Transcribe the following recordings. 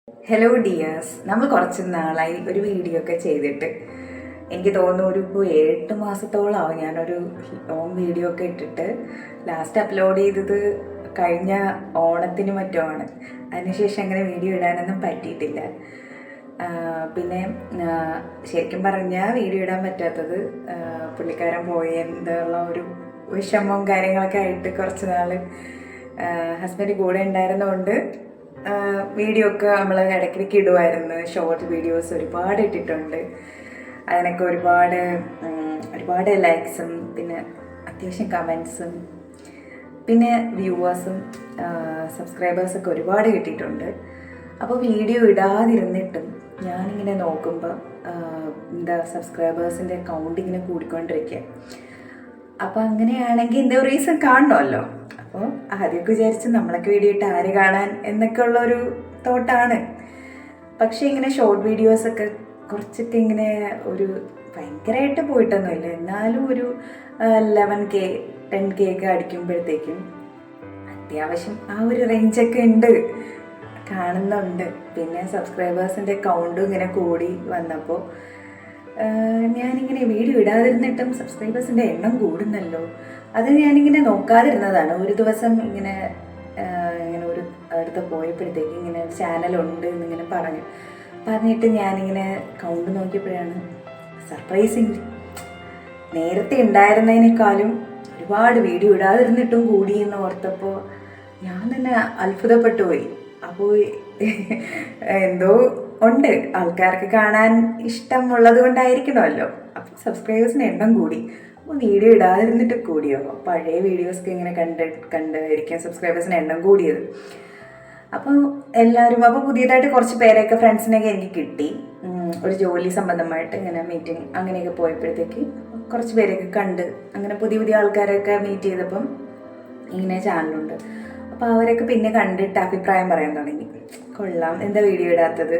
Hello dears, നമ്മൾ കുറച്ച് നാളായി ഒരു വീഡിയോ ഒക്കെ ചെയ്തിട്ട്. എനിക്ക് തോന്നുന്നു ഇപ്പോൾ 8 മാസത്തോളമാവും ഞാനൊരു ലോങ് വീഡിയോ ഒക്കെ ഇട്ടിട്ട്. ലാസ്റ്റ് അപ്ലോഡ് ചെയ്തത് കഴിഞ്ഞ ഓണത്തിന് മറ്റുമാണ്. അതിനുശേഷം അങ്ങനെ വീഡിയോ ഇടാനൊന്നും പറ്റിയിട്ടില്ല. പിന്നെ ശരിക്കും പറഞ്ഞാൽ വീഡിയോ ഇടാൻ പറ്റാത്തത് പുള്ളിക്കാരൻ പോയതിനുള്ള ഒരു വിഷമവും കാര്യങ്ങളൊക്കെ ആയിട്ട് കുറച്ച് നാൾ ഹസ്ബൻഡ് കൂടെ ഉണ്ടായിരുന്നതുകൊണ്ട് വീഡിയോ ഒക്കെ നമ്മൾ ഇടയ്ക്കിടയ്ക്ക് ഇടുമായിരുന്നു. ഷോർട്ട് വീഡിയോസ് ഒരുപാട് ഇട്ടിട്ടുണ്ട്. അതിനൊക്കെ ഒരുപാട് ലൈക്സും പിന്നെ അത്യാവശ്യം കമൻസും പിന്നെ വ്യൂവേഴ്സും സബ്സ്ക്രൈബേഴ്സൊക്കെ ഒരുപാട് കിട്ടിയിട്ടുണ്ട്. അപ്പോൾ വീഡിയോ ഇടാതിരുന്നിട്ടും ഞാനിങ്ങനെ നോക്കുമ്പോൾ സബ്സ്ക്രൈബേഴ്സിൻ്റെ കൗണ്ട് ഇങ്ങനെ കൂടിക്കൊണ്ടിരിക്കുക. അപ്പോൾ അങ്ങനെയാണെങ്കിൽ എന്തോ റീസൺ കാണണമല്ലോ. അപ്പോൾ ആദ്യമൊക്കെ വിചാരിച്ച് നമ്മളൊക്കെ വീഡിയോ ഇട്ട് ആര് കാണാൻ എന്നൊക്കെ ഉള്ളൊരു തോട്ടാണ്. പക്ഷേ ഇങ്ങനെ ഷോർട്ട് വീഡിയോസൊക്കെ കുറച്ചൊക്കെ ഇങ്ങനെ ഒരു ഭയങ്കരമായിട്ട് പോയിട്ടൊന്നുമില്ല, എന്നാലും ഒരു 11K 10K ഒക്കെ അടിക്കുമ്പോഴത്തേക്കും അത്യാവശ്യം ആ ഒരു റേഞ്ചൊക്കെ ഉണ്ട്, കാണുന്നുണ്ട്. പിന്നെ സബ്സ്ക്രൈബേഴ്സിൻ്റെ കൗണ്ടും ഇങ്ങനെ കൂടി വന്നപ്പോൾ ഞാനിങ്ങനെ വീഡിയോ ഇടാതിരുന്നിട്ടും സബ്സ്ക്രൈബേഴ്സിൻ്റെ എണ്ണം കൂടുന്നല്ലോ, അത് ഞാനിങ്ങനെ നോക്കാതിരുന്നതാണ്. ഒരു ദിവസം ഇങ്ങനെ ഒരു അടുത്ത് പോയപ്പോഴത്തേക്ക് ഇങ്ങനെ ചാനലുണ്ട് എന്നിങ്ങനെ പറഞ്ഞിട്ട് ഞാനിങ്ങനെ കൗണ്ട് നോക്കിയപ്പോഴാണ് സർപ്രൈസിങ് നേരത്തെ ഉണ്ടായിരുന്നതിനേക്കാളും ഒരുപാട് വീഡിയോ ഇടാതിരുന്നിട്ടും കൂടി എന്ന് ഓർത്തപ്പോൾ ഞാൻ തന്നെ അത്ഭുതപ്പെട്ടു പോയി. അപ്പോൾ എന്തോ ഉണ്ട്, ആൾക്കാർക്ക് കാണാൻ ഇഷ്ടമുള്ളത് കൊണ്ടായിരിക്കണമല്ലോ. അപ്പോൾ സബ്സ്ക്രൈബേഴ്സിന് എണ്ണം കൂടി. അപ്പോൾ വീഡിയോ ഇടാതിരുന്നിട്ട് കൂടിയോ? പഴയ വീഡിയോസൊക്കെ ഇങ്ങനെ കണ്ടായിരിക്കും സബ്സ്ക്രൈബേഴ്സിന് എണ്ണം കൂടിയത്. അപ്പോൾ അപ്പോൾ പുതിയതായിട്ട് കുറച്ച് പേരെയൊക്കെ ഫ്രണ്ട്സിനെയൊക്കെ എനിക്ക് കിട്ടി. ഒരു ജോലി സംബന്ധമായിട്ട് ഇങ്ങനെ മീറ്റിംഗ് അങ്ങനെയൊക്കെ പോയപ്പോഴത്തേക്ക് കുറച്ച് പേരെയൊക്കെ കണ്ട് അങ്ങനെ പുതിയ ആൾക്കാരെയൊക്കെ മീറ്റ് ചെയ്തപ്പം ഇങ്ങനെ ചാനലുണ്ട്. അപ്പോൾ അവരൊക്കെ പിന്നെ കണ്ടിട്ട് അഭിപ്രായം പറയാൻ തുടങ്ങി, കൊള്ളാം, എന്താ വീഡിയോ ഇടാത്തത്.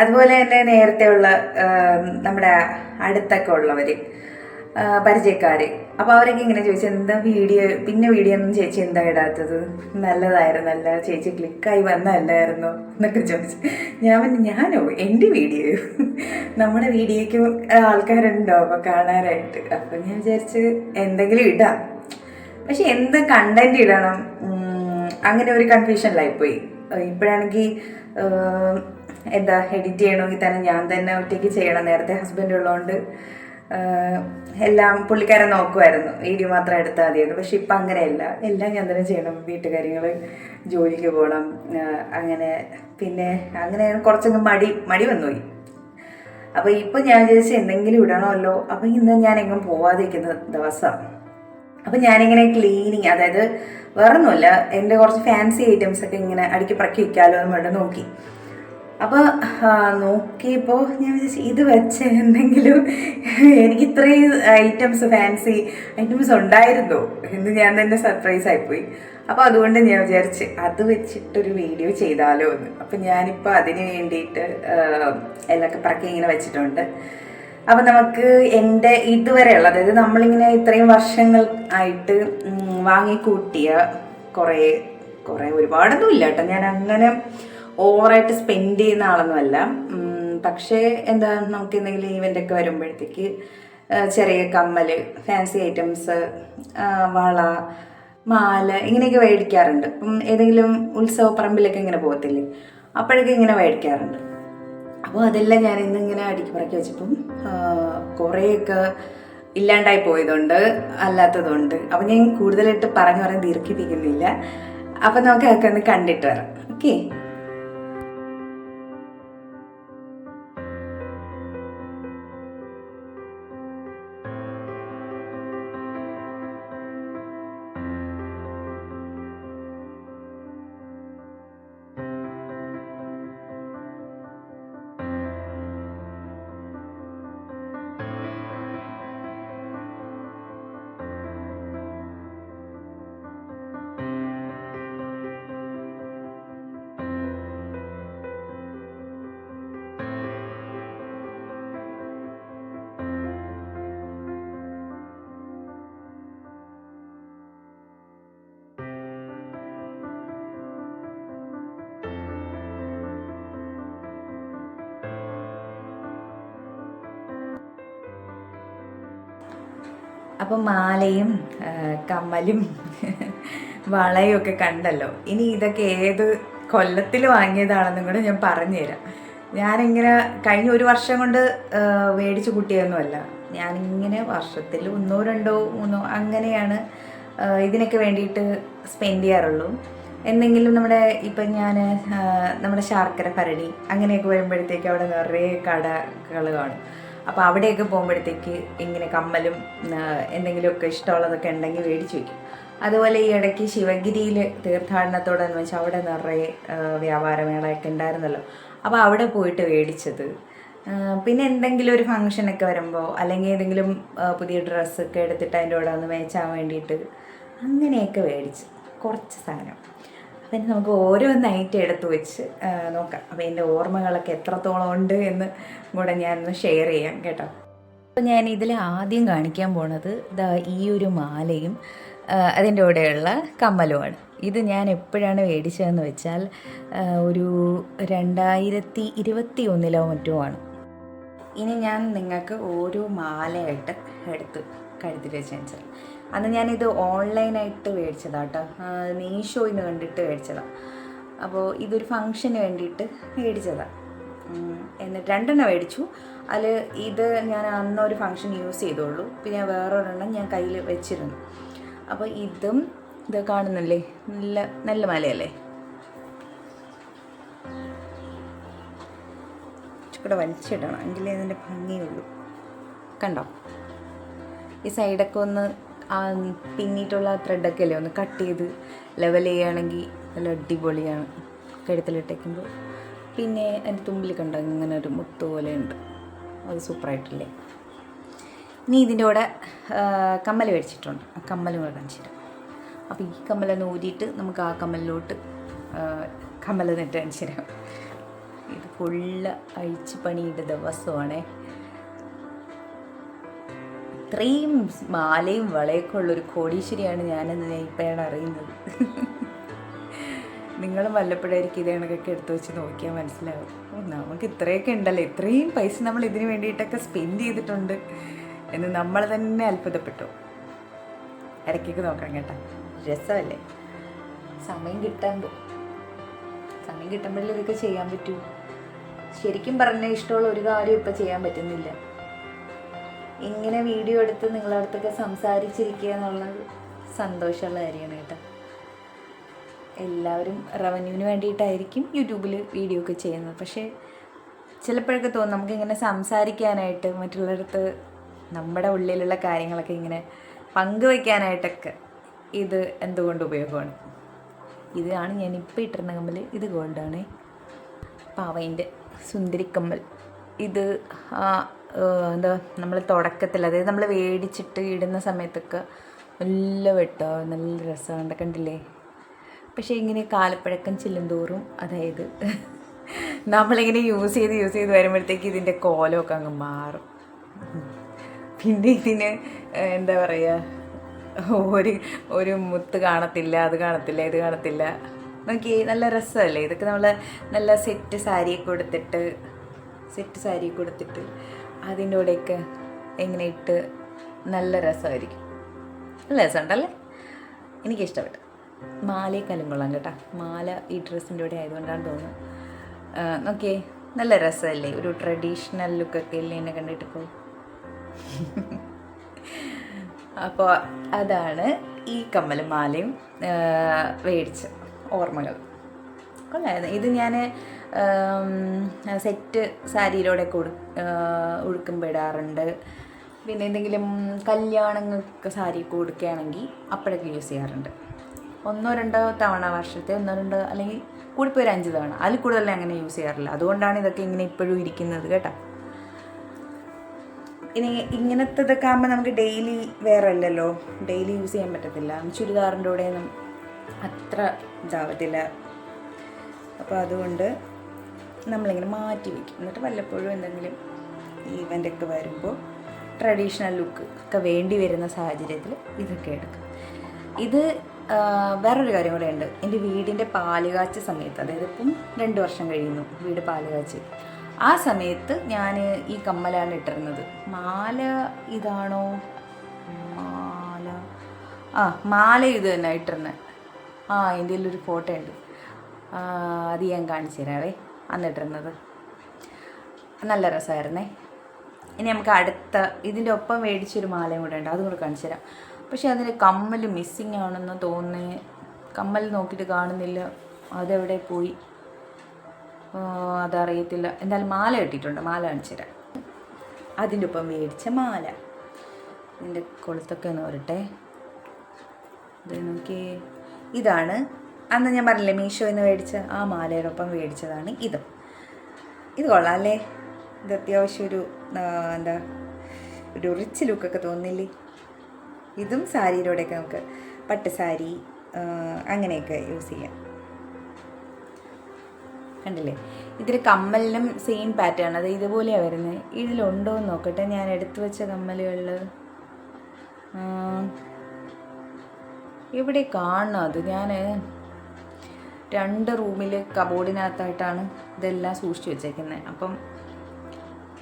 അതുപോലെ തന്നെ നേരത്തെ ഉള്ള നമ്മുടെ അടുത്തൊക്കെ ഉള്ളവർ പരിചയക്കാർ, അപ്പോൾ അവരൊക്കെ ഇങ്ങനെ ചോദിച്ചു, എന്താ വീഡിയോ ഒന്നും ചേച്ചി എന്താ ഇടാത്തത്, നല്ലതായിരുന്നല്ല ചേച്ചി, ക്ലിക്കായി വന്നല്ലായിരുന്നോ എന്നൊക്കെ ചോദിച്ചു. ഞാനോ എൻ്റെ വീഡിയോ നമ്മുടെ വീഡിയോയ്ക്ക് ആൾക്കാരുണ്ടോ അപ്പോൾ കാണാനായിട്ട്? അപ്പം ഞാൻ വിചാരിച്ച് എന്തെങ്കിലും ഇടാം, പക്ഷെ എന്ത് കണ്ടന്റ് ഇടണം അങ്ങനെ ഒരു കൺഫ്യൂഷനിലായിപ്പോയി. ഇപ്പോഴാണെങ്കിൽ എഡിറ്റ് ചെയ്യണമെങ്കിൽ തന്നെ ഞാൻ തന്നെ ഒറ്റയ്ക്ക് ചെയ്യണം. നേരത്തെ ഹസ്ബൻഡ് ഉള്ളതുകൊണ്ട് എല്ലാം പുള്ളിക്കാരൻ നോക്കുമായിരുന്നു, വീഡിയോ മാത്രം എടുത്താൽ മതിയായിരുന്നു. പക്ഷെ ഇപ്പം അങ്ങനെയല്ല, എല്ലാം ഞാൻ തന്നെ ചെയ്യണം. വീട്ടുകാര്യങ്ങൾ, ജോലിക്ക് പോകണം, അങ്ങനെ കുറച്ചങ്ങ് മടി വന്നുപോയി. അപ്പോൾ ഇപ്പം ഞാൻ വിചാരിച്ച് എന്തെങ്കിലും ഇടണമല്ലോ. അപ്പം ഇന്ന് ഞാൻ എങ്ങും പോവാതിരിക്കുന്ന ദിവസമാണ്. അപ്പം ഞാനിങ്ങനെ ക്ലീനിങ്, അതായത് വേറൊന്നുമില്ല, എൻ്റെ കുറച്ച് ഫാൻസി ഐറ്റംസ് ഒക്കെ ഇങ്ങനെ അടുക്കി പറക്കി വയ്ക്കാമല്ലോ എന്ന് വേണ്ട നോക്കി. അപ്പോൾ നോക്കിയപ്പോൾ ഞാൻ വിചാരിച്ചു ഇത് വെച്ച് എന്തെങ്കിലും എനിക്ക് ഇത്രയും ഫാൻസി ഐറ്റംസ് ഉണ്ടായിരുന്നോ എന്ന് ഞാൻ തന്നെ സർപ്രൈസ് ആയിപ്പോയി. അപ്പോൾ അതുകൊണ്ട് ഞാൻ വിചാരിച്ച് അത് വെച്ചിട്ടൊരു വീഡിയോ ചെയ്താലോ എന്ന്. അപ്പം ഞാനിപ്പോൾ അതിന് വേണ്ടിയിട്ട് എല്ലാം പറക്കി ഇങ്ങനെ വെച്ചിട്ടുണ്ട്. അപ്പം നമുക്ക് എൻ്റെ ഇതുവരെയുള്ള, അതായത് നമ്മളിങ്ങനെ ഇത്രയും വർഷങ്ങൾ ആയിട്ട് വാങ്ങിക്കൂട്ടിയ കുറേ ഒരുപാടൊന്നും ഇല്ല കേട്ടോ, ഞാൻ അങ്ങനെ ഓവറായിട്ട് സ്പെൻഡ് ചെയ്യുന്ന ആളൊന്നുമല്ല. പക്ഷേ നമുക്ക് എന്തെങ്കിലും ഈവൻ്റൊക്കെ വരുമ്പോഴത്തേക്ക് ചെറിയ കമ്മൽ, ഫാൻസി ഐറ്റംസ്, വള, മാല ഇങ്ങനെയൊക്കെ മേടിക്കാറുണ്ട്. ഏതെങ്കിലും ഉത്സവ പറമ്പിലൊക്കെ ഇങ്ങനെ പോകത്തില്ലേ, അപ്പോഴൊക്കെ ഇങ്ങനെ മേടിക്കാറുണ്ട്. അപ്പോൾ അതെല്ലാം ഞാൻ ഇന്നിങ്ങനെ അടുക്കി പറക്കി വെച്ചപ്പം കുറേയൊക്കെ ഇല്ലാണ്ടായി പോയതുകൊണ്ട് അല്ലാത്തതുകൊണ്ട്. അപ്പം ഞാൻ കൂടുതലായിട്ട് പറഞ്ഞ് ദീർഘിപ്പിക്കുന്നില്ല. അപ്പം നമുക്ക് അതൊക്കെ ഒന്ന് കണ്ടിട്ട് വരാം. ഓക്കെ. അപ്പം മാലയും കമ്മലും വളയും ഒക്കെ കണ്ടല്ലോ. ഇനി ഇതൊക്കെ ഏത് കൊല്ലത്തിൽ വാങ്ങിയതാണെന്നും കൂടെ ഞാൻ പറഞ്ഞുതരാം. ഞാനിങ്ങനെ കഴിഞ്ഞ ഒരു വർഷം കൊണ്ട് മേടിച്ച് കൂട്ടിയൊന്നുമല്ല. ഞാനിങ്ങനെ വർഷത്തിൽ 1, 2, 3 അങ്ങനെയാണ് ഇതിനൊക്കെ വേണ്ടിയിട്ട് സ്പെൻഡ് ചെയ്യാറുള്ളൂ. എന്തെങ്കിലും ഇപ്പം ഞാൻ നമ്മുടെ ശർക്കര ഭരണി അങ്ങനെയൊക്കെ വരുമ്പോഴത്തേക്ക് അവിടെ നിറയെ കടകൾ കാണും. അപ്പോൾ അവിടെയൊക്കെ പോകുമ്പോഴത്തേക്ക് ഇങ്ങനെ കമ്മലും എന്തെങ്കിലുമൊക്കെ ഇഷ്ടമുള്ളതൊക്കെ ഉണ്ടെങ്കിൽ മേടിച്ച് വയ്ക്കും. അതുപോലെ ഈ ഇടയ്ക്ക് ശിവഗിരിയിൽ തീർത്ഥാടനത്തോടനുബന്ധിച്ച് അവിടെ നിറയെ വ്യാപാരമേളയൊക്കെ ഉണ്ടായിരുന്നല്ലോ. അപ്പോൾ അവിടെ പോയിട്ട് മേടിച്ചത്. പിന്നെ എന്തെങ്കിലും ഒരു ഫംഗ്ഷനൊക്കെ വരുമ്പോൾ അല്ലെങ്കിൽ ഏതെങ്കിലും പുതിയ ഡ്രസ്സൊക്കെ എടുത്തിട്ട് അതിൻ്റെ കൂടെ ഒന്ന് മേച്ചാൻ വേണ്ടിയിട്ട് അങ്ങനെയൊക്കെ മേടിച്ച് കുറച്ച് സാധനം. അപ്പം നമുക്ക് ഓരോന്നായിട്ട് എടുത്ത് വെച്ച് നോക്കാം. അപ്പോൾ എൻ്റെ ഓർമ്മകളൊക്കെ എത്രത്തോളം ഉണ്ട് എന്ന് കൂടെ ഞാനൊന്ന് ഷെയർ ചെയ്യാം കേട്ടോ. അപ്പോൾ ഞാൻ ഇതിൽ ആദ്യം കാണിക്കാൻ പോണത് ഈ ഒരു മാലയും അതിൻ്റെ കൂടെയുള്ള കമ്മലുമാണ്. ഇത് ഞാൻ എപ്പോഴാണ് മേടിച്ചതെന്ന് വെച്ചാൽ ഒരു 2021 മറ്റോ ആണ്. ഇനി ഞാൻ നിങ്ങൾക്ക് ഓരോ മാലയായിട്ട് എടുത്ത് കഴുത്തിൽ വെച്ച് കാണിച്ചാൽ, അന്ന് ഞാനിത് ഓൺലൈനായിട്ട് മേടിച്ചതാട്ടോ, മീഷോയിൽ നിന്ന് കണ്ടിട്ട് മേടിച്ചതാണ്. അപ്പോൾ ഇതൊരു ഫങ്ഷന് വേണ്ടിയിട്ട് മേടിച്ചതാണ്. എന്നിട്ട് 2 മേടിച്ചു. അതിൽ ഇത് ഞാൻ അന്നൊരു ഫങ്ഷൻ യൂസ് ചെയ്തോളൂ, പിന്നെ വേറൊരെണ്ണം ഞാൻ കയ്യിൽ വെച്ചിരുന്നു. അപ്പോൾ ഇത് കാണുന്നില്ലേ, നല്ല മാലയല്ലേ. കൂടെ വലിച്ചിടണം എങ്കിലേ ഇതിൻ്റെ ഭംഗിയുള്ളൂ. കണ്ടോ, ഈ സൈഡൊക്കെ ഒന്ന് പിന്നിട്ടുള്ള ത്രെഡൊക്കെ അല്ലേ ഒന്ന് കട്ട് ചെയ്ത് ലെവൽ ചെയ്യുകയാണെങ്കിൽ നല്ല അടിപൊളിയാണ് കഴുത്തിലിട്ടേക്കുമ്പോൾ. പിന്നെ അതിൻ്റെ തുമ്പിൽ കണ്ടോ ഇങ്ങനെ ഒരു മുത്ത് പോലെ ഉണ്ട്, അത് സൂപ്പറായിട്ടില്ലേ. ഇനി ഇതിൻ്റെ കൂടെ കമ്മൽ മേടിച്ചിട്ടുണ്ട്, ആ കമ്മലും കൂടെ കാണിച്ചിട്ട്. അപ്പോൾ ഈ കമ്മലൊന്ന് ഊരിയിട്ട് നമുക്ക് ആ കമ്മലിലോട്ട് കമ്മൽ നെറ്റ് കാണിച്ചു തരാം. ഇത് ഫുള്ള് അഴിച്ച് പണിയുടെ ദിവസമാണേ. ഇത്രയും മാലയും വളയൊക്കെ ഉള്ളൊരു കോടീശ്വരിയാണ് ഞാനെന്ന് ഇപ്പോഴാണ് അറിയുന്നത്. നിങ്ങളും വല്ലപ്പോഴായിരിക്കും ഇതേ കണക്കൊക്കെ എടുത്തു വെച്ച് നോക്കിയാൽ മനസ്സിലാവും. നമുക്ക് ഇത്രയൊക്കെ ഉണ്ടല്ലോ, ഇത്രയും പൈസ നമ്മൾ ഇതിന് വേണ്ടിയിട്ടൊക്കെ സ്പെൻഡ് ചെയ്തിട്ടുണ്ട് എന്ന് നമ്മൾ തന്നെ അത്ഭുതപ്പെട്ടു. ഇടയ്ക്കൊക്കെ നോക്കാം കേട്ടോ, രസമല്ലേ. സമയം കിട്ടുമ്പോഴല്ലേ ഇതൊക്കെ ചെയ്യാൻ പറ്റൂ. ശരിക്കും പറഞ്ഞാൽ ഇഷ്ടമുള്ള ഒരു കാര്യം ഇപ്പം ചെയ്യാൻ പറ്റുന്നില്ല. ഇങ്ങനെ വീഡിയോ എടുത്ത് നിങ്ങളുടെ അടുത്തൊക്കെ സംസാരിച്ചിരിക്കുക എന്നുള്ളത് സന്തോഷമുള്ള കാര്യമാണ് കേട്ടോ. എല്ലാവരും റവന്യൂവിന് വേണ്ടിയിട്ടായിരിക്കും യൂട്യൂബിൽ വീഡിയോ ഒക്കെ ചെയ്യുന്നത്. പക്ഷേ ചിലപ്പോഴൊക്കെ തോന്നും നമുക്കിങ്ങനെ സംസാരിക്കാനായിട്ട്, മറ്റുള്ളവർക്ക് നമ്മുടെ ഉള്ളിലുള്ള കാര്യങ്ങളൊക്കെ ഇങ്ങനെ പങ്കുവയ്ക്കാനായിട്ടൊക്കെ ഇത് എന്തുകൊണ്ട് ഉപയോഗമാണ്. ഇതാണ് ഞാനിപ്പോൾ ഇട്ടിരുന്ന കമ്മൽ, ഇത് ഗോൾഡാണേ, പാവയിൻ്റെ സുന്ദരിക്കമ്മൽ. ഇത് എന്താ നമ്മൾ തുടക്കത്തിൽ, അതായത് നമ്മൾ മേടിച്ചിട്ട് ഇടുന്ന സമയത്തൊക്കെ നല്ല വെട്ടോ, നല്ല രസമുണ്ട്, കണ്ടില്ലേ. പക്ഷേ ഇങ്ങനെ കാലപ്പഴക്കം ചെല്ലുന്തോറും, അതായത് നമ്മളിങ്ങനെ യൂസ് ചെയ്ത് വരുമ്പോഴത്തേക്ക് ഇതിൻ്റെ കോലമൊക്കെ അങ്ങ് മാറും. പിന്നെ ഇതിന് എന്താ പറയുക, ഒരു മുത്ത് കാണത്തില്ല, അത് കാണത്തില്ല, ഇത് കാണത്തില്ല. നോക്കി നല്ല രസമല്ലേ. ഇതൊക്കെ നമ്മൾ നല്ല സെറ്റ് സാരി കൊടുത്തിട്ട് അതിൻ്റെ കൂടെയൊക്കെ എങ്ങനെ ഇട്ട് നല്ല രസമായിരിക്കും. നല്ല രസമുണ്ടല്ലേ, എനിക്കിഷ്ടപ്പെട്ടു. മാലയെക്കാളും കൊള്ളാം കേട്ടോ. മാല ഈ ഡ്രസ്സിൻ്റെ കൂടെ ആയതുകൊണ്ടാണ് തോന്നുന്നു. നോക്കിയേ നല്ല രസമല്ലേ, ഒരു ട്രഡീഷണൽ ലുക്കൊക്കെ ഇല്ലേ എന്നെ കണ്ടിട്ടിപ്പോൾ. അപ്പോൾ അതാണ് ഈ കമ്മലും മാലയും മേടിച്ച ഓർമ്മകൾ. കൊള്ളായിരുന്നു. ഇത് ഞാൻ സെറ്റ് സാരിയിലൂടെയൊക്കെ ഉടുക്കുമ്പോൾ ഇടാറുണ്ട്. പിന്നെ എന്തെങ്കിലും കല്യാണങ്ങൾക്ക് സാരിയൊക്കെ ഉടുക്കുകയാണെങ്കിൽ അപ്പോഴൊക്കെ യൂസ് ചെയ്യാറുണ്ട്. 1-2 തവണ വർഷത്തെ 1-2 അല്ലെങ്കിൽ കൂടിപ്പോയി ഒരു 5 തവണ, അതിൽ കൂടുതൽ അങ്ങനെ യൂസ് ചെയ്യാറില്ല. അതുകൊണ്ടാണ് ഇതൊക്കെ ഇങ്ങനെ ഇപ്പോഴും ഇരിക്കുന്നത് കേട്ടോ. ഇനി ഇങ്ങനത്തതൊക്കെ ആകുമ്പോൾ നമുക്ക് ഡെയിലി വേറെ അല്ലല്ലോ, ഡെയിലി യൂസ് ചെയ്യാൻ പറ്റത്തില്ല. ചുരിദാറിൻ്റെ കൂടെയൊന്നും അത്ര ഇതാവത്തില്ല. അപ്പോൾ അതുകൊണ്ട് നമ്മളിങ്ങനെ മാറ്റി വയ്ക്കും. എന്നിട്ട് വല്ലപ്പോഴും എന്തെങ്കിലും ഈവൻ്റൊക്കെ വരുമ്പോൾ ട്രഡീഷണൽ ലുക്ക് ഒക്കെ വേണ്ടി വരുന്ന സാഹചര്യത്തിൽ ഇതൊക്കെ എടുക്കും. ഇത് വേറൊരു കാര്യം കൂടെ ഉണ്ട്. എൻ്റെ വീടിൻ്റെ പാലുകാച്ച സമയത്ത്, അതായത് ഇപ്പം 2 വർഷം കഴിയുന്നു വീട് പാലുകാച്ച്, ആ സമയത്ത് ഞാൻ ഈ കമ്മലാണ് ഇട്ടിരുന്നത്. മാല ഇതാണോ, ആ മാല ഇത് തന്നെ ഇട്ടിരുന്നത്. ആ എൻ്റെ ഒരു ഫോട്ടോ ഉണ്ട്, അത് ഞാൻ കാണിച്ചു തരാവേ. അന്നിട്ടിരുന്നത് നല്ല രസമായിരുന്നേ. ഇനി നമുക്ക് അടുത്ത ഇതിൻ്റെ ഒപ്പം മേടിച്ചൊരു മാലയും കൂടെ ഉണ്ട്, അതും കൂടെ കാണിച്ചു തരാം. പക്ഷേ അതിന് കമ്മൽ മിസ്സിങ് ആണെന്ന് തോന്നുന്നേ. കമ്മൽ നോക്കിയിട്ട് കാണുന്നില്ല, അതെവിടെ പോയി അതറിയത്തില്ല. എന്തായാലും മാല കിട്ടിയിട്ടുണ്ട്, മാല കാണിച്ചു തരാം. അതിൻ്റെ ഒപ്പം മേടിച്ച മാല, ഇതിൻ്റെ കൊളുത്തൊക്കെ ഒന്ന് വരട്ടെ. ഇത് നോക്കി, ഇതാണ് അന്ന് ഞാൻ പറഞ്ഞില്ലേ മീഷോയിൽ നിന്ന് മേടിച്ച ആ മാലയോടൊപ്പം മേടിച്ചതാണ് ഇത്. ഇത് കൊള്ളാം അല്ലേ? ഇത് അത്യാവശ്യം ഒരു എന്താ ഒരു റിച്ച് ലുക്കൊക്കെ തോന്നില്ലേ? ഇതും സാരിയിലൂടെയൊക്കെ നമുക്ക് പട്ട് സാരി അങ്ങനെയൊക്കെ യൂസ് ചെയ്യാം. കണ്ടില്ലേ? ഇതിൽ കമ്മലിനും സെയിം പാറ്റേൺ, അത് ഇതുപോലെയാണ് വരുന്നത്. ഇതിലുണ്ടോ എന്ന് നോക്കട്ടെ. ഞാൻ എടുത്തു വെച്ച കമ്മലുകളിൽ ഇവിടെ കാണണം. അത് ഞാൻ 2 റൂമിൽ കബോർഡിനകത്തായിട്ടാണ് ഇതെല്ലാം സൂക്ഷിച്ച് വെച്ചേക്കുന്നത്. അപ്പം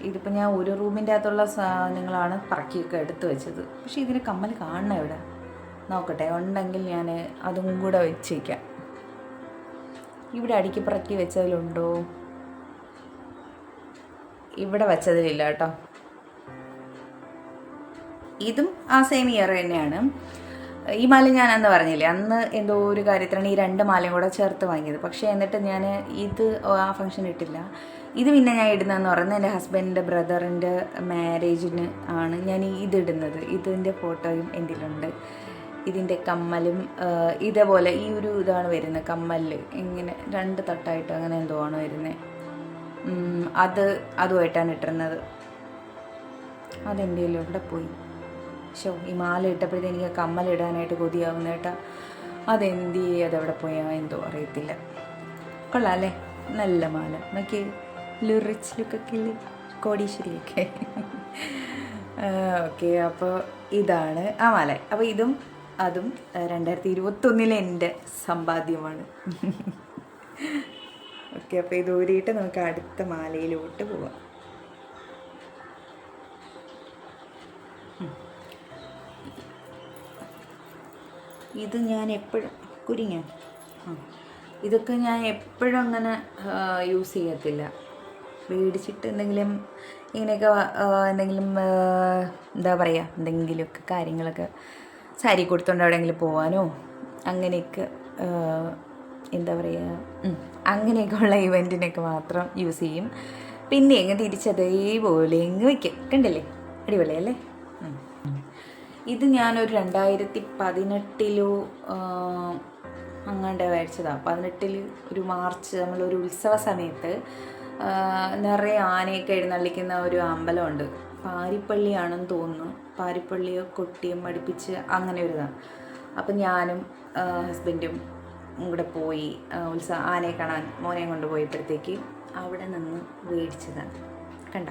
ഇതിപ്പോൾ ഞാൻ ഒരു റൂമിൻ്റെ അകത്തുള്ള സാധനങ്ങളാണ് പറക്കിയൊക്കെ എടുത്ത് വെച്ചത്. പക്ഷേ ഇതിന് കമ്മൽ കാണണം ഇവിടെ. നോക്കട്ടെ, ഉണ്ടെങ്കിൽ ഞാൻ അതും കൂടെ വെച്ചേക്കാം. ഇവിടെ അടുക്കി പറക്കി വെച്ചതിലുണ്ടോ? ഇവിടെ വെച്ചതിലില്ല കേട്ടോ. ഇതും ആ സെയിം ഇയർ തന്നെയാണ്. ഈ മാല ഞാൻ അന്ന് പറഞ്ഞില്ലേ, അന്ന് എന്തോ ഒരു കാര്യത്തിലാണ് ഈ 2 മാലയും കൂടെ ചേർത്ത് വാങ്ങിയത്. പക്ഷേ എന്നിട്ട് ഞാൻ ഇത് ആ ഫംഗ്ഷൻ ഇട്ടില്ല. ഇത് പിന്നെ ഞാൻ ഇടുന്നതെന്ന് പറയുന്നത് എൻ്റെ ഹസ്ബൻഡിൻ്റെ ബ്രദറിൻ്റെ മാരേജിന് ആണ് ഞാൻ ഇതിടുന്നത്. ഇതിൻ്റെ ഫോട്ടോയും എൻ്റെ ഉണ്ട്. ഇതിൻ്റെ കമ്മലും ഇതേപോലെ ഈ ഒരു ഇതാണ് വരുന്നത്. കമ്മലിൽ ഇങ്ങനെ 2 തട്ടായിട്ട് അങ്ങനെ എന്തോ ആണ് വരുന്നത്. അതുമായിട്ടാണ് ഇട്ടിരുന്നത്. അതെൻ്റെ ഇവിടെ പോയി. ഈ മാല ഇട്ടപ്പോഴത്തേ എനിക്ക് കമ്മലിടാനായിട്ട് കൊതിയാവുന്ന കേട്ടാ. അതെന്ത് അതെവിടെ പോയാ എന്തോ അറിയത്തില്ല. കൊള്ളാം അല്ലേ? നല്ല മാല നോക്കി, റിച്ച് ലുക്കൊക്കെ ഇല്ലേ, കോടീശ്വരിയൊക്കെ. ഓക്കെ, അപ്പോൾ ഇതാണ് ആ മാല. അപ്പോൾ അതും 2021 എൻ്റെ സമ്പാദ്യമാണ്. ഓക്കെ, അപ്പോൾ ഇത് ഊരിയിട്ട് നമുക്ക് അടുത്ത മാലയിലോട്ട് പോവാം. ഇത് ഞാൻ എപ്പോഴും ഇതൊക്കെ ഞാൻ എപ്പോഴും അങ്ങനെ യൂസ് ചെയ്യത്തില്ല. മേടിച്ചിട്ട് എന്തെങ്കിലും ഇങ്ങനെയൊക്കെ എന്തെങ്കിലും എന്താ പറയുക, എന്തെങ്കിലുമൊക്കെ കാര്യങ്ങളൊക്കെ സാരി കൊടുത്തുകൊണ്ട് എവിടെയെങ്കിലും പോകാനോ അങ്ങനെയൊക്കെ എന്താ പറയുക അങ്ങനെയൊക്കെ ഉള്ള ഇവൻറ്റിനൊക്കെ മാത്രം യൂസ് ചെയ്യും. പിന്നെ എങ്ങ് തിരിച്ചതേപോലെ എങ്ങ് വയ്ക്കും. കണ്ടില്ലേ? അടിപൊളിയല്ലേ? ഇത് ഞാനൊരു 2018 അങ്ങാണ്ട് മേടിച്ചതാണ്. 18 ഒരു മാർച്ച് നമ്മളൊരു ഉത്സവ സമയത്ത് നിറയെ ആനയൊക്കെ എഴുന്നള്ളിക്കുന്ന ഒരു അമ്പലമുണ്ട്. പാരിപ്പള്ളിയാണെന്ന് തോന്നുന്നു. പാരിപ്പള്ളിയോ കൊട്ടിയും അടുപ്പിച്ച് അങ്ങനെ ഒരു ഇതാണ്. അപ്പം ഞാനും ഹസ്ബൻഡും കൂടെ പോയി ആനയെ കാണാൻ മോനെയും കൊണ്ട് പോയപ്പോഴത്തേക്ക് അവിടെ നിന്ന് മേടിച്ചതാണ്. കണ്ട,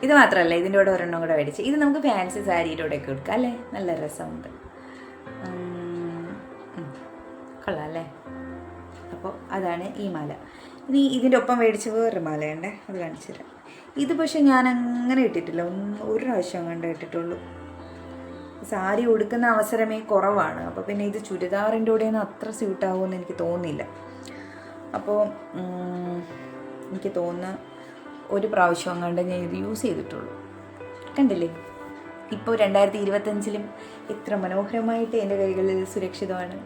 ഇത് മാത്രമല്ല, ഇതിൻ്റെ കൂടെ ഒരെണ്ണം കൂടെ മേടിച്ച്. ഇത് നമുക്ക് ഫാൻസി സാരിയുടെ കൂടെയൊക്കെ കൊടുക്കാം അല്ലേ? നല്ല രസമുണ്ട്. കൊള്ളാം അല്ലേ? അപ്പോൾ അതാണ് ഈ മാല. ഇനി ഇതിൻ്റെ ഒപ്പം മേടിച്ച് വേറൊരു മാലയുണ്ടേ, അത് കാണിച്ചു തരാം. ഇത് പക്ഷേ ഞാൻ അങ്ങനെ ഇട്ടിട്ടില്ല, ഒരു പ്രാവശ്യം കണ്ടേ ഇട്ടിട്ടുള്ളൂ. സാരി ഉടുക്കുന്ന അവസരമേ കുറവാണ്. അപ്പോൾ പിന്നെ ഇത് ചുരിദാറിൻ്റെ കൂടെയൊന്നും അത്ര സ്യൂട്ടാകുമെന്ന് എനിക്ക് തോന്നുന്നില്ല. അപ്പോൾ എനിക്ക് തോന്നുന്ന ഒരു പ്രാവശ്യം കണ്ട് ഞാൻ ഇത് യൂസ് ചെയ്തിട്ടുള്ളൂ. കണ്ടില്ലേ? ഇപ്പോൾ 2025 എത്ര മനോഹരമായിട്ട് എൻ്റെ കൈകളിൽ സുരക്ഷിതമാണ്.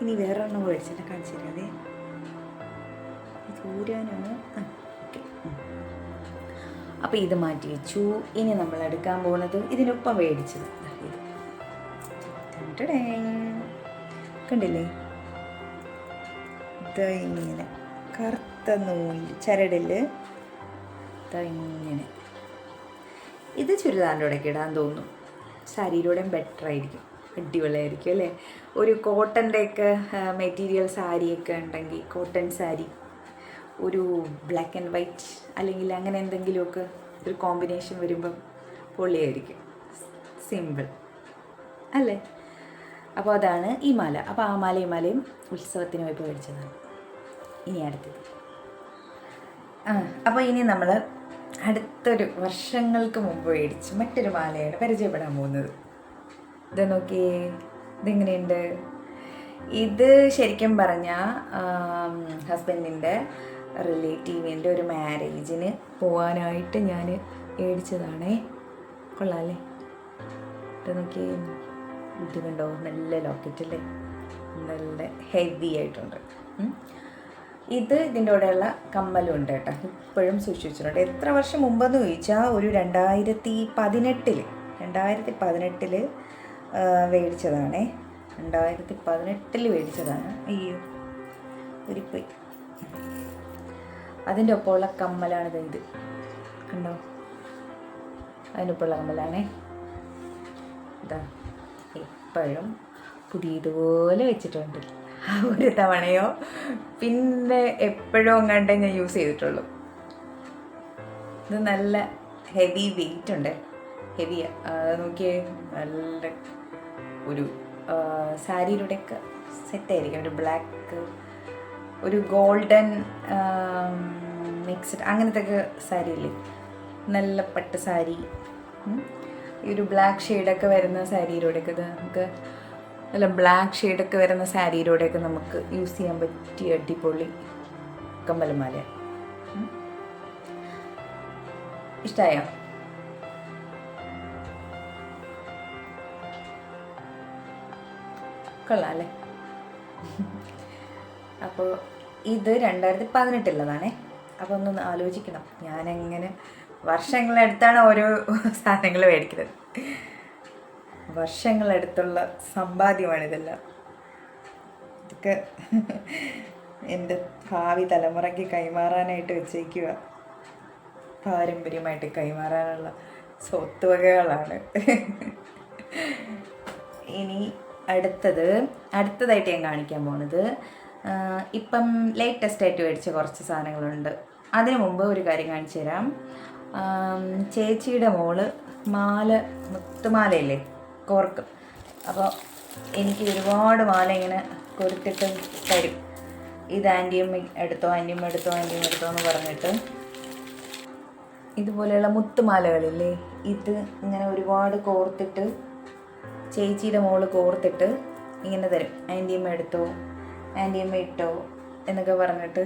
ഇനി വേറെ ഒന്നും മേടിച്ചിട്ട് കാണിച്ചു തരാം. അതെ, സൂര്യാനാണ്. ഓക്കെ, അപ്പോൾ ഇത് മാറ്റി വെച്ചു. ഇനി നമ്മൾ എടുക്കാൻ പോകുന്നത് ഇതിനൊപ്പം മേടിച്ചത്. കണ്ടില്ലേ? ഇത് ഇങ്ങനെ കറുത്ത നൂല് ചരടില് ഇങ്ങനെ. ഇത് ചുരിദാറിൻ്റെ കൂടെയൊക്കെ ഇടാൻ തോന്നുന്നു. സാരിയിലൂടെയും ബെറ്റർ ആയിരിക്കും, അടിപൊളിയായിരിക്കും അല്ലേ? ഒരു കോട്ടൻ്റെയൊക്കെ മെറ്റീരിയൽ സാരിയൊക്കെ ഉണ്ടെങ്കിൽ, കോട്ടൺ സാരി ഒരു ബ്ലാക്ക് ആൻഡ് വൈറ്റ് അല്ലെങ്കിൽ അങ്ങനെ എന്തെങ്കിലുമൊക്കെ ഒരു കോമ്പിനേഷൻ വരുമ്പം പൊളിയായിരിക്കും. സിമ്പിൾ അല്ലേ? അപ്പോൾ അതാണ് ഈ മാല. അപ്പോൾ ആ മാലയും ഉത്സവത്തിന് പോയപ്പോൾ മേടിച്ചതാണ്. ഇനി അടുത്തത് അപ്പോൾ ഇനി നമ്മൾ അടുത്തൊരു വർഷങ്ങൾക്ക് മുമ്പ് മേടിച്ച് മറ്റൊരു മാലയാണ് പരിചയപ്പെടാൻ പോകുന്നത്. ഇത് നോക്കിയേ, ഇതെങ്ങനെയുണ്ട്? ഇത് ശരിക്കും പറഞ്ഞാൽ ഹസ്ബൻഡിൻ്റെ റിലേറ്റീവിൻ്റെ ഒരു മാരേജിന് പോകാനായിട്ട് ഞാൻ മേടിച്ചതാണേ. കൊള്ളാമല്ലേ? ഇത് നോക്കിയേ, ഇത് കണ്ടോ, നല്ല ലോക്കറ്റല്ലേ, നല്ല ഹെവി ആയിട്ടുണ്ട്. ഇത് ഇതിൻ്റെ കൂടെയുള്ള കമ്മലും ഉണ്ട് കേട്ടോ, ഇപ്പോഴും സൂക്ഷിച്ചിട്ടുണ്ട്. എത്ര വർഷം മുമ്പെന്ന് ചോദിച്ചാൽ ഒരു 2018 മേടിച്ചതാണേ. 2018 മേടിച്ചതാണ്. അയ്യോ ഒരിപ്പോയി. അതിൻ്റെ ഒപ്പമുള്ള കമ്മലാണിത്. ഇത് കണ്ടോ, അതിൻ്റെ ഒപ്പമുള്ള കമ്മലാണേ. ഇതാ ഇപ്പോഴും പുതിയതുപോലെ വെച്ചിട്ടുണ്ട്. ഒരു തവണയോ പിന്നെ എപ്പോഴോ കണ്ടേ ഞാൻ യൂസ് ചെയ്തിട്ടുള്ളൂ. ഇത് നല്ല ഹെവി വെയിറ്റ് ഉണ്ട്, ഹെവിയാ. നോക്കിയേ, നല്ല ഒരു സാരിയിലൂടെയൊക്കെ സെറ്റായിരിക്കും. ഒരു ബ്ലാക്ക്, ഒരു ഗോൾഡൻ മിക്സ്ഡ് അങ്ങനത്തെ ഒക്കെ സാരിയില്ലേ, നല്ല പട്ട് സാരി. ഈ ഒരു ബ്ലാക്ക് ഷെയ്ഡൊക്കെ വരുന്ന സാരിയിലൂടെയൊക്കെ ഇത് നമുക്ക് നല്ല ബ്ലാക്ക് ഷെയ്ഡൊക്കെ വരുന്ന സാരിയിലൂടെയൊക്കെ നമുക്ക് യൂസ് ചെയ്യാൻ പറ്റിയ അടിപൊളി കമ്മലുമാല. ഇഷ്ടമായോ? കൊള്ളാം അല്ലേ? അപ്പോൾ ഇത് 2018 അപ്പോൾ ഒന്നൊന്ന് ആലോചിക്കണം, ഞാനെങ്ങനെ വർഷങ്ങളെടുത്താണ് ഓരോ സാധനങ്ങൾ മേടിക്കുന്നത്. വർഷങ്ങളെടുത്തുള്ള സമ്പാദ്യമാണിതെല്ലാം. ഇതൊക്കെ എൻ്റെ ഭാവി തലമുറയ്ക്ക് കൈമാറാനായിട്ട് വെച്ചേക്കുക, പാരമ്പര്യമായിട്ട് കൈമാറാനുള്ള സ്വത്തുവകകളാണ്. ഇനി അടുത്തതായിട്ട് ഞാൻ കാണിക്കാൻ പോകുന്നത്, ഇപ്പം ലേറ്റസ്റ്റായിട്ട് മേടിച്ച കുറച്ച് സാധനങ്ങളുണ്ട്. അതിനു മുമ്പ് ഒരു കാര്യം കാണിച്ചു തരാം. ചേച്ചിയുടെ മോള് മുത്തുമാലയില്ലേ, കോർക്കും. അപ്പോൾ എനിക്ക് ഒരുപാട് മാല ഇങ്ങനെ കൊടുത്തിട്ട് തരും. ഇത് ആൻറ്റിയും എടുത്തോ എന്ന് പറഞ്ഞിട്ട്. ഇതുപോലെയുള്ള മുത്തുമാലകളില്ലേ, ഇത് ഇങ്ങനെ ഒരുപാട് കോർത്തിട്ട് ചേച്ചിയുടെ മോള് കോർത്തിട്ട് ഇങ്ങനെ തരും. ആൻറ്റിയമ്മ ഇട്ടോ എന്നൊക്കെ പറഞ്ഞിട്ട്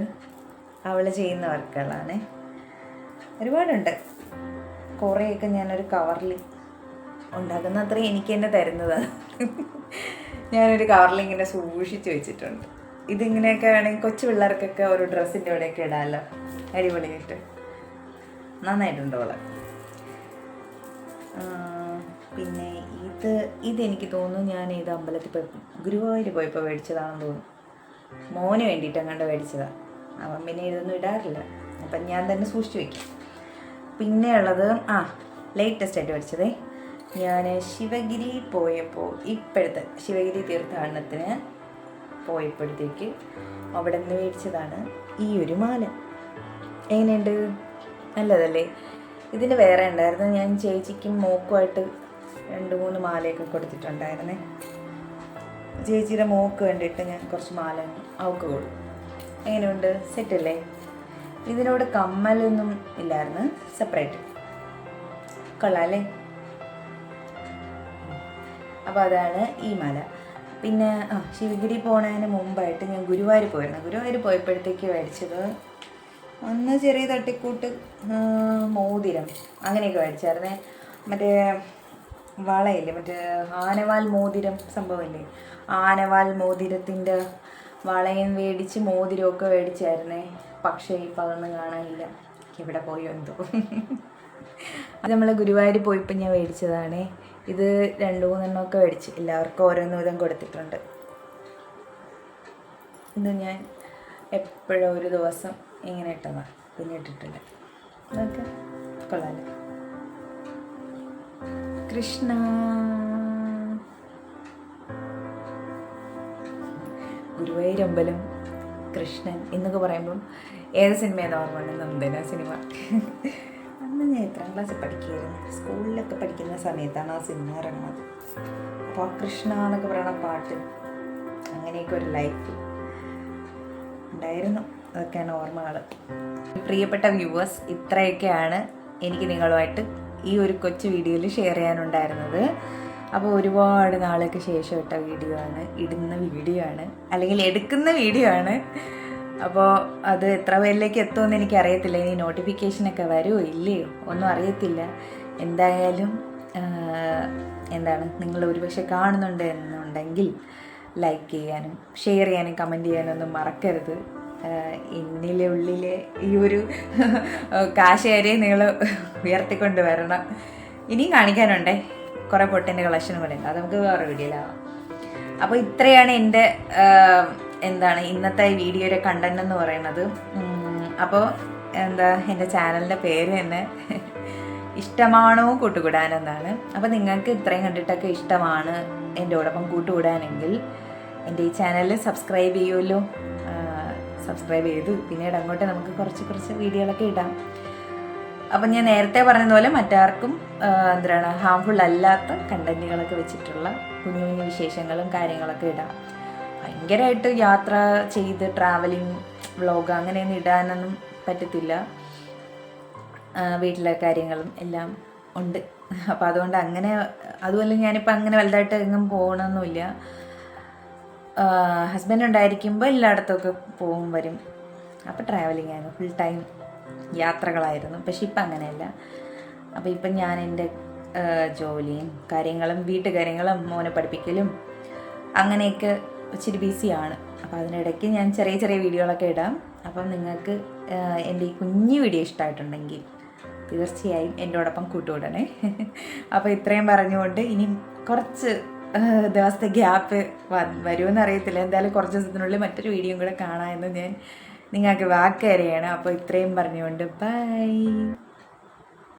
അവൾ ചെയ്യുന്ന വർക്കുകളാണ്. ഒരുപാടുണ്ട്. കുറേയൊക്കെ ഞാനൊരു കവറിൽ ഉണ്ടാക്കുന്ന അത്രയും എനിക്ക് തന്നെ തരുന്നതാണ്. ഞാനൊരു കവറിൽ ഇങ്ങനെ സൂക്ഷിച്ച് വെച്ചിട്ടുണ്ട്. ഇതിങ്ങനെയൊക്കെ ആണെങ്കിൽ കൊച്ചു പിള്ളേർക്കൊക്കെ ഒരു ഡ്രസ്സിൻ്റെ ഇവിടെയൊക്കെ ഇടാമല്ലോ, അടിപൊളിയായിട്ട്. നന്നായിട്ടുണ്ട് അവളെ. പിന്നെ ഇതെനിക്ക് തോന്നുന്നു ഞാൻ ഇത് അമ്പലത്തിൽ പോയി ഗുരുവായൂർ പോയപ്പോൾ മേടിച്ചതാണെന്ന് തോന്നുന്നു. മോന് വേണ്ടിയിട്ട് അങ്ങോട്ട് മേടിച്ചതാണ്. അവൻ പിന്നെ ഇതൊന്നും ഇടാറില്ല, അപ്പം ഞാൻ തന്നെ സൂക്ഷിച്ച് വയ്ക്കും. പിന്നെ ഉള്ളത് ലേറ്റസ്റ്റായിട്ട് മേടിച്ചതേ, ഞാൻ ശിവഗിരി പോയപ്പോൾ, ഇപ്പോഴത്തെ ശിവഗിരി തീർത്ഥാടനത്തിന് പോയപ്പോഴത്തേക്ക് അവിടെ നിന്ന് മേടിച്ചതാണ് ഈ ഒരു മാല. എങ്ങനെയുണ്ട്? നല്ലതല്ലേ? ഇതിന് വേറെ ഉണ്ടായിരുന്നു. ഞാൻ ചേച്ചിക്കും മോക്കുമായിട്ട് 2-3 മാലയൊക്കെ കൊടുത്തിട്ടുണ്ടായിരുന്നേ. ചേച്ചിയുടെ മോക്ക് വേണ്ടിയിട്ട് ഞാൻ കുറച്ച് മാല അവൾക്ക് കൊടുക്കും. എങ്ങനെയുണ്ട്? സെറ്റല്ലേ? ഇതിനോട് കമ്മലൊന്നും ഇല്ലായിരുന്നു, സെപ്പറേറ്റ്. കൊള്ളാമല്ലേ? അപ്പോൾ അതാണ് ഈ മാല. പിന്നെ ശിവഗിരി പോണതിന് മുമ്പായിട്ട് ഞാൻ ഗുരുവായൂർ പോയിരുന്നു. ഗുരുവായൂർ പോയപ്പോഴത്തേക്ക് മേടിച്ചത് അന്ന് ചെറിയ തട്ടിക്കൂട്ട് മോതിരം അങ്ങനെയൊക്കെ മേടിച്ചായിരുന്നേ. മറ്റേ വളയില്ലേ, മറ്റേ ആനവാൽ മോതിരം സംഭവമില്ലേ, ആനവാൽ മോതിരത്തിൻ്റെ വളയും മേടിച്ച് മോതിരമൊക്കെ മേടിച്ചായിരുന്നേ. പക്ഷേ ഇപ്പം അതൊന്നും കാണാനില്ല, ഇവിടെ പോയോ എന്തോ. അത് നമ്മൾ ഗുരുവായൂർ പോയപ്പോൾ ഞാൻ മേടിച്ചതാണേ. ഇത് 2-3 എണ്ണമൊക്കെ മേടിച്ച് എല്ലാവർക്കും ഓരോന്ന് വിധം കൊടുത്തിട്ടുണ്ട്. ഇത് ഞാൻ എപ്പോഴും ഒരു ദിവസം ഇങ്ങനെ ഇട്ടതാണ്, പിന്നെ ഇട്ടിട്ടില്ല. അതൊക്കെ കൊള്ളാമല്ലോ. കൃഷ്ണ ഗുരുവായൂരമ്പലം, കൃഷ്ണൻ എന്നൊക്കെ പറയുമ്പം ഏത് സിനിമയാണ് ഓർമ്മ? നന്ദന സിനിമ. അന്ന് ഞാൻ 8ാം ക്ലാസ്സിൽ പഠിക്കുകയായിരുന്നു. സ്കൂളിലൊക്കെ പഠിക്കുന്ന സമയത്താണ് ആ സിനിമ ഇറങ്ങുന്നത്. അപ്പോൾ ആ കൃഷ്ണ എന്നൊക്കെ പറയുന്ന പാട്ട്, അങ്ങനെയൊക്കെ ഒരു ലൈഫ് ഉണ്ടായിരുന്നു. അതൊക്കെയാണ് ഓർമ്മകൾ. പ്രിയപ്പെട്ട വ്യൂവേഴ്സ്, ഇത്രയൊക്കെയാണ് എനിക്ക് നിങ്ങളുമായിട്ട് ഈ ഒരു കൊച്ചു വീഡിയോയിൽ ഷെയർ ചെയ്യാനുണ്ടായിരുന്നത്. അപ്പോൾ ഒരുപാട് നാൾക്ക് ശേഷം ഇട്ട വീഡിയോ ആണ്, ഇടുന്ന വീഡിയോ ആണ്, അല്ലെങ്കിൽ എടുക്കുന്ന വീഡിയോ ആണ്. അപ്പോൾ അത് എത്ര പേരിലേക്ക് എത്തുമെന്ന് എനിക്കറിയത്തില്ല. ഇനി നോട്ടിഫിക്കേഷനൊക്കെ വരുമോ ഇല്ലയോ ഒന്നും അറിയത്തില്ല. എന്തായാലും എന്താണ്, നിങ്ങൾ ഒരുപക്ഷെ കാണുന്നുണ്ട് എന്നുണ്ടെങ്കിൽ ലൈക്ക് ചെയ്യാനും ഷെയർ ചെയ്യാനും കമൻറ്റ് ചെയ്യാനും ഒന്നും മറക്കരുത്. എന്നിലെ ഉള്ളിലെ ഈ ഒരു കാശേരെ നിങ്ങൾ ഉയർത്തിക്കൊണ്ട് വരണം. ഇനിയും കാണിക്കാനുണ്ടേ, കുറേ പൊട്ടിൻ്റെ കളക്ഷനും കൂടെ ഉണ്ട്, അത് നമുക്ക് വേറെ വീഡിയോയിലാവാം. അപ്പോൾ ഇത്രയാണ് എൻ്റെ എന്താണ് ഇന്നത്തെ വീഡിയോയുടെ കണ്ടന്റ് എന്ന് പറയുന്നത്. അപ്പോൾ എൻ്റെ ചാനലിൻ്റെ പേര് തന്നെ ഇഷ്ടമാണോ കൂട്ടുകൂടാനെന്നാണ്. അപ്പോൾ നിങ്ങൾക്ക് ഇത്രയും കണ്ടിട്ടൊക്കെ ഇഷ്ടമാണ് എൻ്റെയോടൊപ്പം കൂട്ടുകൂടാനെങ്കിൽ എൻ്റെ ഈ ചാനൽ സബ്സ്ക്രൈബ് ചെയ്യുമല്ലോ. സബ്സ്ക്രൈബ് ചെയ്തു പിന്നീട് അങ്ങോട്ട് നമുക്ക് കുറച്ച് വീഡിയോകളൊക്കെ ഇടാം. അപ്പം ഞാൻ നേരത്തെ പറഞ്ഞതുപോലെ മറ്റാർക്കും ഹാംഫുൾ അല്ലാത്ത കണ്ടന്റുകളൊക്കെ വെച്ചിട്ടുള്ള കുഞ്ഞു കുഞ്ഞു വിശേഷങ്ങളും കാര്യങ്ങളൊക്കെ ഇടാം. ഭയങ്കരമായിട്ട് യാത്ര ചെയ്ത് ട്രാവലിംഗ് വ്ളോഗ് അങ്ങനെയൊന്നും ഇടാനൊന്നും പറ്റത്തില്ല. വീട്ടിലെ കാര്യങ്ങളും എല്ലാം ഉണ്ട്. അപ്പോൾ അതുകൊണ്ട് അതുപോലെ ഞാനിപ്പോൾ അങ്ങനെ വലുതായിട്ട് എങ്ങും പോകണമെന്നില്ല. ഹസ്ബൻഡ് ഉണ്ടായിരിക്കുമ്പോൾ എല്ലായിടത്തൊക്കെ പോവും വരും. അപ്പോൾ ട്രാവലിംഗ് ആയിരുന്നു, ഫുൾ ടൈം യാത്രകളായിരുന്നു. പക്ഷെ ഇപ്പം അങ്ങനെയല്ല. അപ്പോൾ ഇപ്പം ഞാൻ എൻ്റെ ജോലിയും കാര്യങ്ങളും വീട്ടുകാര്യങ്ങളും മോനെ പഠിപ്പിക്കലും അങ്ങനെയൊക്കെ ഇച്ചിരി ബിസിയാണ്. അപ്പോൾ അതിനിടയ്ക്ക് ഞാൻ ചെറിയ ചെറിയ വീഡിയോകളൊക്കെ ഇടാം. അപ്പം നിങ്ങൾക്ക് എൻ്റെ ഈ കുഞ്ഞു വീഡിയോ ഇഷ്ടമായിട്ടുണ്ടെങ്കിൽ തീർച്ചയായും എന്നോടൊപ്പം കൂട്ടുകൂടണേ. അപ്പോൾ ഇത്രയും പറഞ്ഞുകൊണ്ട് ഇനി കുറച്ച് ദിവസത്തെ ഗ്യാപ്പ് വരുമെന്ന് അറിയത്തില്ല. എന്തായാലും കുറച്ച് ദിവസത്തിനുള്ളിൽ മറ്റൊരു വീഡിയോയും കൂടെ കാണാമെന്ന് ഞാൻ നിങ്ങൾക്ക് വാക്ക് തരികയാണ്. അപ്പോൾ ഇത്രയും പറഞ്ഞുകൊണ്ട് ബൈ.